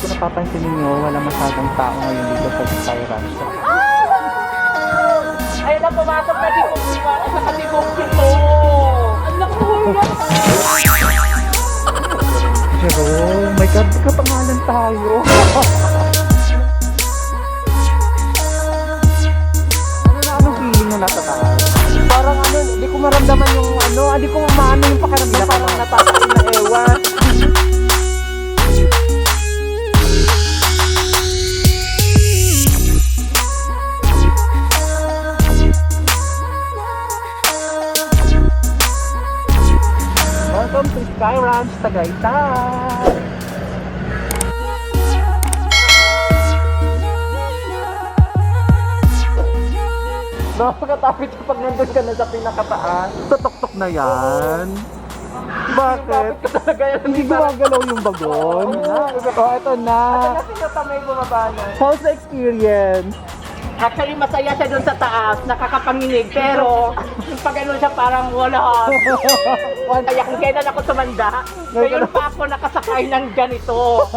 kung napapansin ninyo, wala masyadong tao ngayon dito sa Sky Ranch. Ayun na, pumasok na dito. Sa katibong ito. Ang nakuha. Jerome, may kapangalan tayo. Anong feeling na nasa taas? Parang ano, hindi ko maramdaman yung ano, hindi ko maano yung pakiramdam, parang natatay na ewan. Welcome to Sky Ranch, Tagaytay! Nakakatapit pag nandun ka na sa pinakataas. Tutok-tok na yan. Bakit? Kapit ka talaga yan. Hindi gumagalaw yung bagon? Oh, ito na. Kasi natamay bumaba na. How's the experience? Actually, masaya siya dun sa taas, nakakapanginig, pero yung pag ano siya parang wala. Kaya kung kailan ako tumanda, ngayon pa ako nakasakay ng ganito.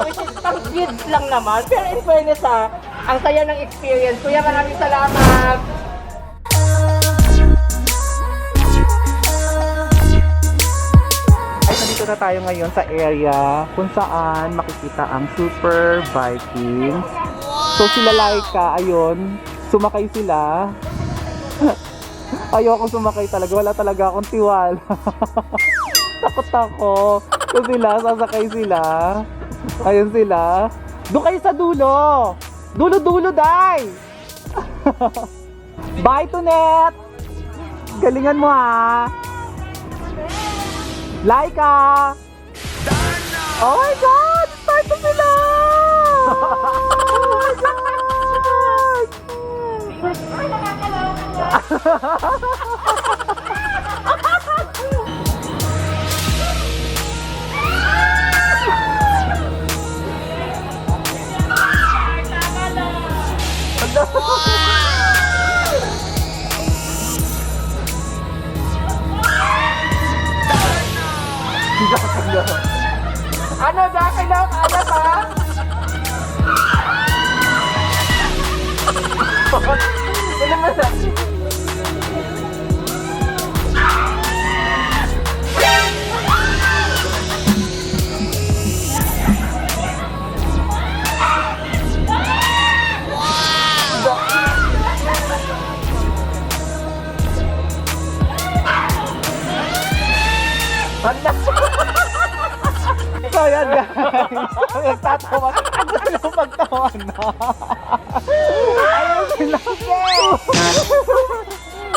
Which is pang kids lang naman, pero in fairness ang saya ng experience. Kuya, maraming salamat! Ay, nandito na tayo ngayon sa area kung saan makikita ang Super Vikings. So sila Laika, ayun, sumakay sila. Ayoko sumakay talaga, wala talaga akong tiwala. Takot ako. So sila, sasakay sila. Ayun sila. Doon kayo sa dulo. Dulo-dulo, day! Bye, Tunet! Galingan mo, ha! Laika! Oh my God! Start na sila! Oh my Ano ba? Kailangan ano pa? Ano ba sa? So yan guys, nagtatawa. Ang sila magtawa na. Ayun sila.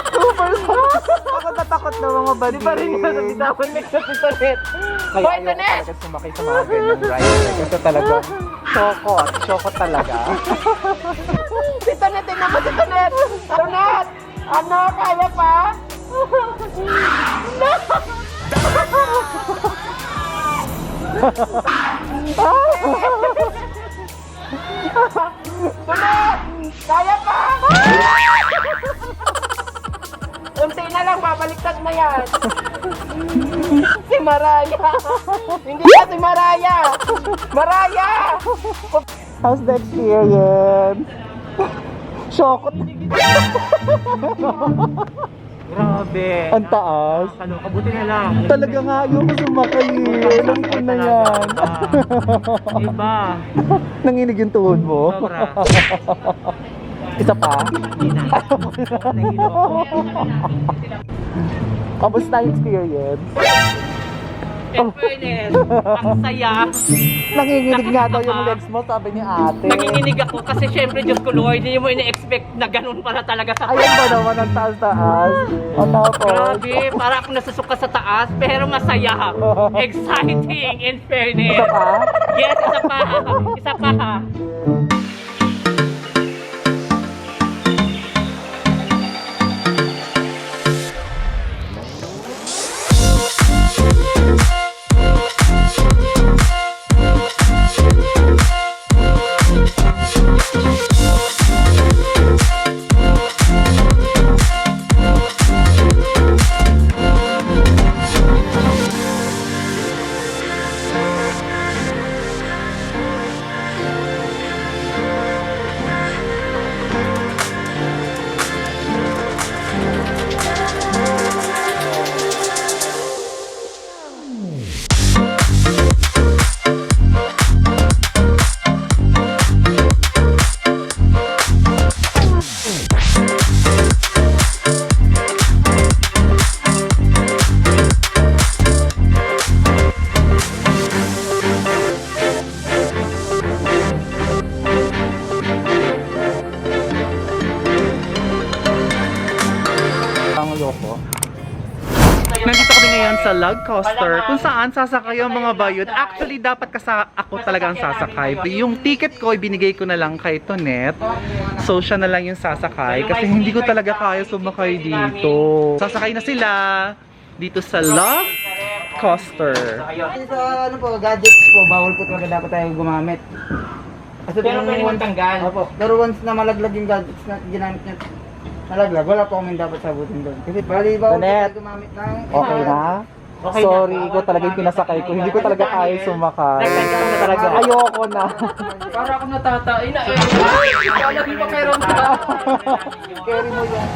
Super takot na takot na mga badi. Di pa rin nga nabitawan na sa Titonet. Kaya Hoy, ayaw Tonet! talaga sumakay sa mga ganyang ride. Kasi talaga, syokot talaga. Titonet, tingnan mo si Tonet! Tonet! Ano? Kaya pa? Tonet! Kaya pa? Unti na lang, babaliktad na yan. Si Maraya. Hindi na si Maraya. Maraya! How's the experience? Syokot. Grabe. Ang taas. Kabuti na lang. Talaga nga ayoko sumakay eh. Alam ko na yan. Iba. Nanginig yung tuhod mo? Sobra. Isa pa? Kamusta yung experience? In fairness, ang saya. Nanginginig nga daw yung legs mo, sabi ni ate. Nanginginig ako kasi syempre, Diyos ko Lord, hindi mo ina-expect na ganun pala talaga sa Ayan ba naman ang taas-taas? O tapos? Grabe, para akong nasusuka sa taas, pero masaya. Exciting, in fairness. Isa pa? Yes, isa pa. Isa pa ha. sa log coaster kung saan sasakay ang mga bayot. Actually, dapat ako talaga ang sasakay. Yung ticket ko, ibinigay ko na lang kay Tonet. So, siya na lang yung sasakay kasi hindi ko talaga kaya sumakay dito. Sasakay na sila dito sa log coaster. Sa ano po, gadgets po, bawal po talaga dapat tayo gumamit. Kasi Pero pwede mong tanggal. Opo, pero once na malaglag yung gadgets na ginamit niya, malaglag, wala po kami dapat sabutin doon. Kasi bali bawal po Tonet. tayo gumamit ng... Okay na? Okay Sorry, na. ikaw talaga yung pinasakay ko. Hindi ko talaga kaya sumakay. Nagtanggal na talaga. Ayoko na. Para akong natatain na eh. Alam mo meron ka. Carry mo yan.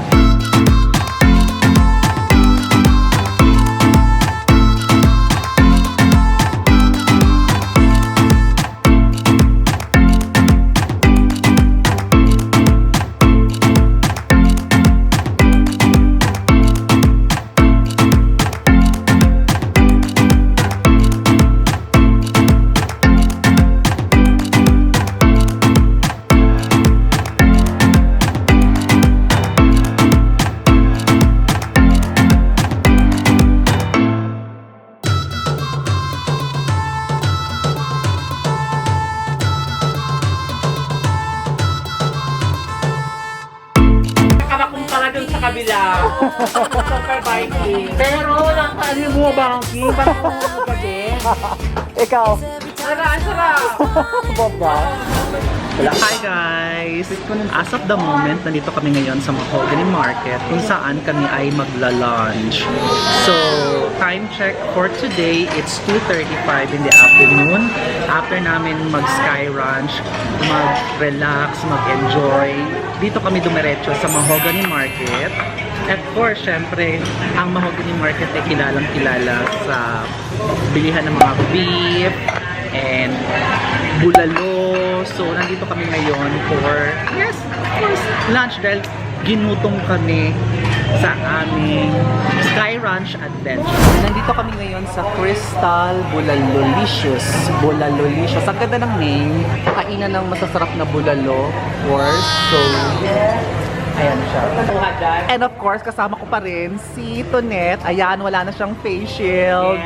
Kumpara dun sa kabila. Super biking. Pero lang ano mo banking? Parang mo pa din. Ikaw, Sara. Bongga. Hi guys! As of the moment, nandito kami ngayon sa Mahogany Market kung saan kami ay magla-lunch. So, time check for today, it's 2:35 in the afternoon. After namin mag-sky ranch, mag-relax, mag-enjoy, dito kami dumiretso sa Mahogany Market. At of course, syempre, ang Mahogany Market ay kilalang-kilala sa bilihan ng mga beef and bulalo. So, nandito kami ngayon for, yes, of course, lunch dahil ginutong kami sa aming Sky Ranch Adventure. Nandito kami ngayon sa Crystal Bulalolicious. Bulalolicious. Ang ganda ng name. Kainan ng masasarap na bulalo, of course. So, ayan siya. And of course, kasama ko pa rin si Tonet. Ayan, wala na siyang face shield.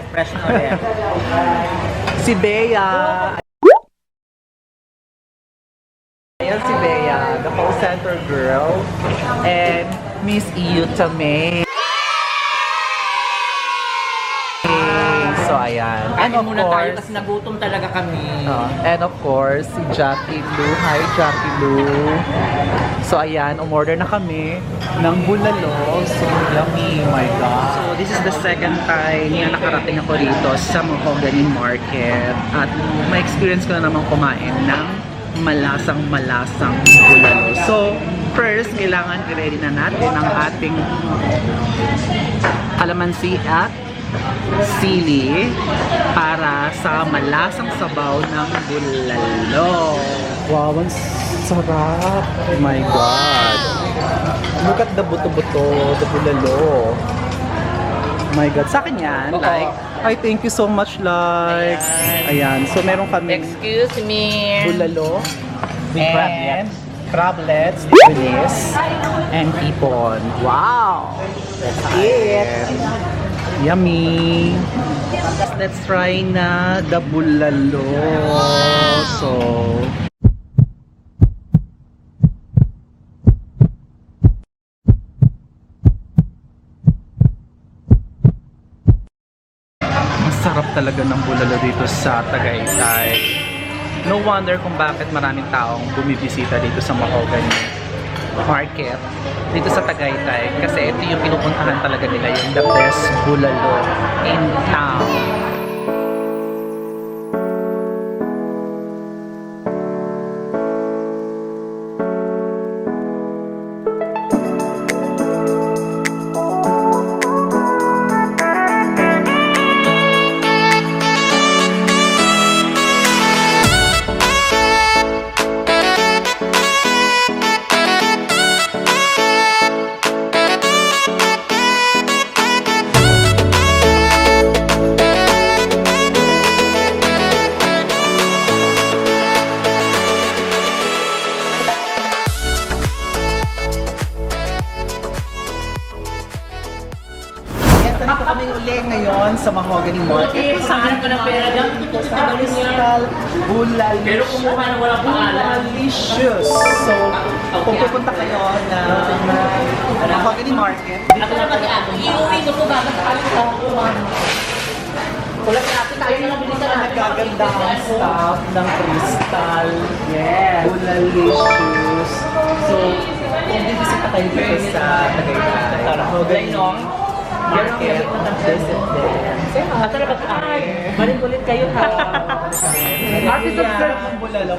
Fresh na ulit. Si Bea. Ayan si Bea, the call center girl. And Miss Iyo Tame. So, ayan. And Kain of muna tayo course, kasi nagutom talaga kami. and of course, si Jackie Lou. Hi, Jackie Lou. So, ayan, umorder na kami ng bulalo. So, yummy. Oh my God. So, this is the second time na nakarating ako rito sa Mahogany Market. At may experience ko na naman kumain ng malasang-malasang bulalo. So, first, kailangan i-ready na natin ang ating kalamansi at sili para sa malasang sabaw ng bulalo. Wow, ang sarap! Oh my God! Look at the buto-buto, the bulalo. Oh my God, sa akin yan, Oo. like, I thank you so much, like, ayan, so meron kami Excuse me. bulalo, And crablets, bilis, and hipon. Wow! That's it! Yummy! Let's try na the bulalo. So, masarap talaga ng bulalo dito sa Tagaytay. No wonder kung bakit maraming taong bumibisita dito sa Mahogany Market dito sa Tagaytay kasi ito yung pinupuntahan talaga nila, yung the best bulalo in town. sa Mahogany Market. Saan ko ng pera dyan? Sa Crystal Bulalicious. Pero kumuha na walang pangalan. Bulalicious. So, kung pupunta kayo na Mahogany Market, Ako na mag-ako. Iuwi ko po bakit wala sa atin tayo na nabili sa nagaganda ang staff ng Crystal. Bulalicious. So, kung bibisita kayo dito sa Tagaytay, Mahogany Market, visit there. At talaga ay, maling-ulit kayo ha. Happy subscribe ng Bulalo.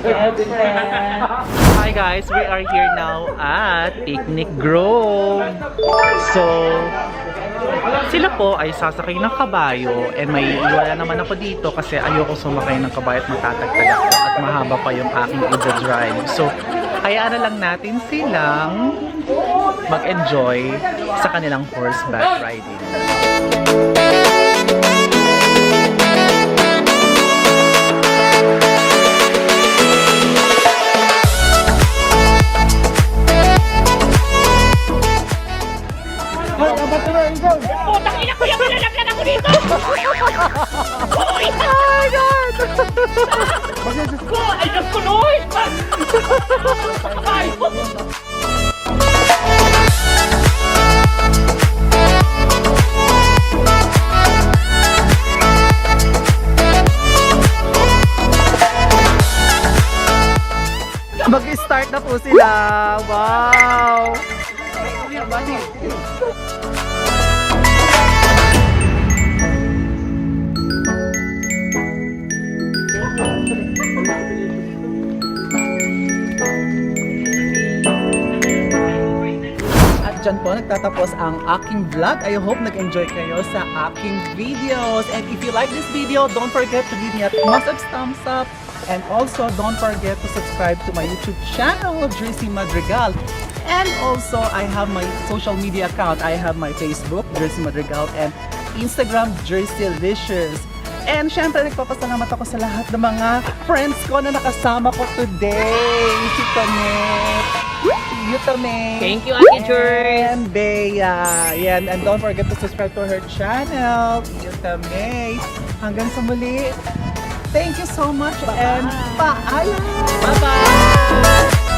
Hi guys, we are here now at Picnic Grove. So, sila po ay sasakay ng kabayo and may iwala naman ako dito kasi ayoko sumakay ng kabayo at matatagtag ako at mahaba pa yung aking drive. So, hayaan na lang natin silang mag-enjoy sa kanilang horseback riding. Putang ina ko yung malalagyan ako dito! Uy! Oh my God! Ay, Diyos ko, Noy! Ay! Mag-start na po sila! Wow! At dyan po nagtatapos ang aking vlog. I hope nag-enjoy kayo sa aking videos. And if you like this video, don't forget to give me a massive thumbs up. And also, don't forget to subscribe to my YouTube channel, Jersey Madrigal. And also, I have my social media account. I have my Facebook, Jersey Madrigal, and Instagram, Jerseylicious. And syempre, nagpapasalamat ako sa lahat ng mga friends ko na nakasama ko today. Si Tonet, Yutamay, Thank you, Ate Jers. and Bea. Yan. And don't forget to subscribe to her channel, Yutamay. Hanggang sa muli. Thank you so much and paalam! Bye-bye!